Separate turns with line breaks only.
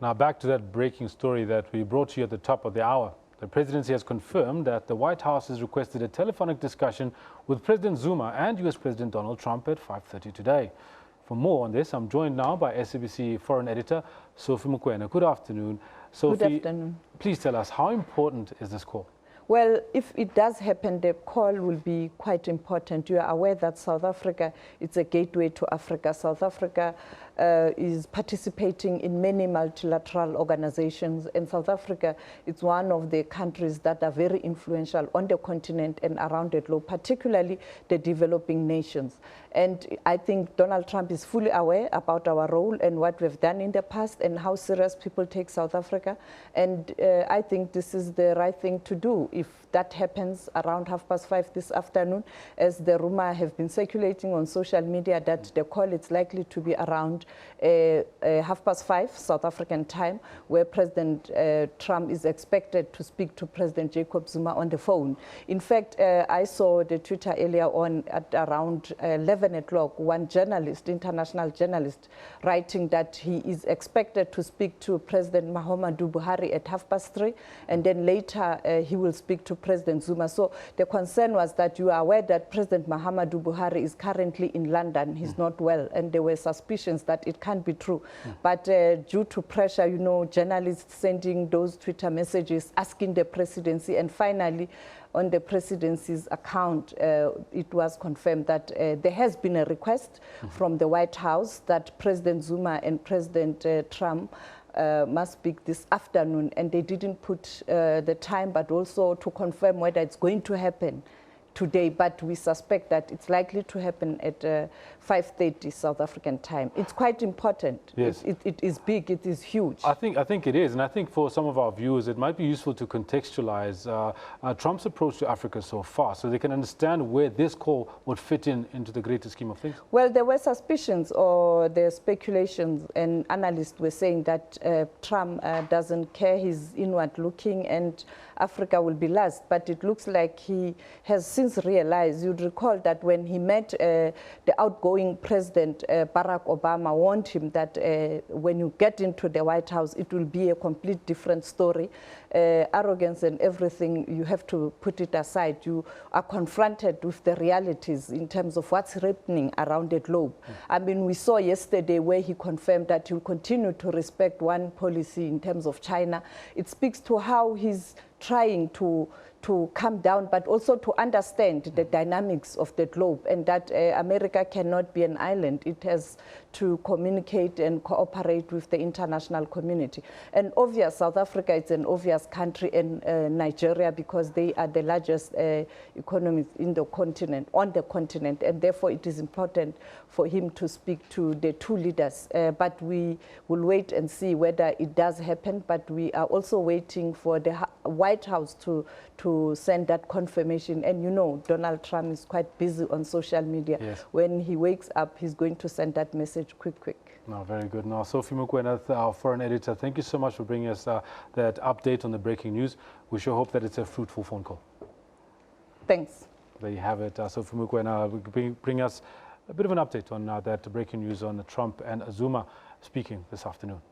Now back to that breaking story that we brought you at the top of the hour. The presidency has confirmed that the White House has requested a telephonic discussion with President Zuma and US President Donald Trump at 5:30 today. For more on this, I'm joined now by SABC foreign editor Sophie Mokoena. Good afternoon. Sophie,
Good afternoon.
Please tell us, how important is this call?
Well, if it does happen, the call will be quite important. You are aware that South Africa, it's a gateway to Africa. South Africa is participating in many multilateral organizations, and South Africa is one of the countries that are very influential on the continent and around the globe, particularly the developing nations. And I think Donald Trump is fully aware about our role and what we've done in the past and how serious people take South Africa. And I think this is the right thing to do. If that happens around 5:30 this afternoon, as the rumor have been circulating on social media that the call is likely to be around 5:30 South African time, where President Trump is expected to speak to President Jacob Zuma on the phone. In fact, I saw the Twitter earlier on at around 11 o'clock, one journalist, international journalist, writing that he is expected to speak to President Muhammadu Buhari at 3:30, and then later he will speak to President Zuma. So the concern was that you are aware that President Muhammadu Buhari is currently in London. He's not well, and there were suspicions that it can't be true. But due to pressure, you know, journalists sending those Twitter messages asking the presidency, and finally on the presidency's account, it was confirmed that there has been a request from the White House that President Zuma and President Trump must speak this afternoon, and they didn't put the time, but also to confirm whether it's going to happen today, but we suspect that it's likely to happen at 5:30 South African time. It's quite important.
Yes.
It is big, it is huge.
I think it is, and I think for some of our viewers it might be useful to contextualize Trump's approach to Africa so far, so they can understand where this call would fit into the greater scheme of things.
Well, there were suspicions or the speculations, and analysts were saying that Trump doesn't care, he's inward looking, and Africa will be last. But it looks like he has since realized. You'd recall that when he met the outgoing President Barack Obama, warned him that when you get into the White House, it will be a complete different story. Arrogance and everything, you have to put it aside. You are confronted with the realities in terms of what's happening around the globe. I mean, we saw yesterday where he confirmed that he'll continue to respect one policy in terms of China. It speaks to how he's trying to calm down, but also to understand the dynamics of the globe, and that America cannot be an island. It has to communicate and cooperate with the international community. And obvious, South Africa is an obvious country, and Nigeria, because they are the largest economies in the continent, on the continent, and therefore it is important for him to speak to the two leaders. But we will wait and see whether it does happen, but we are also waiting for the White House to send that confirmation. And you know, Donald Trump is quite busy on social media.
Yes.
When he wakes up, he's going to send that message quick.
No, very good. Now, Sophie Mokoena, our foreign editor, thank you so much for bringing us that update on the breaking news. We sure hope that it's a fruitful phone call.
Thanks.
There you have it. Sophie Mokoena bring us a bit of an update on that breaking news on Trump and Zuma speaking this afternoon.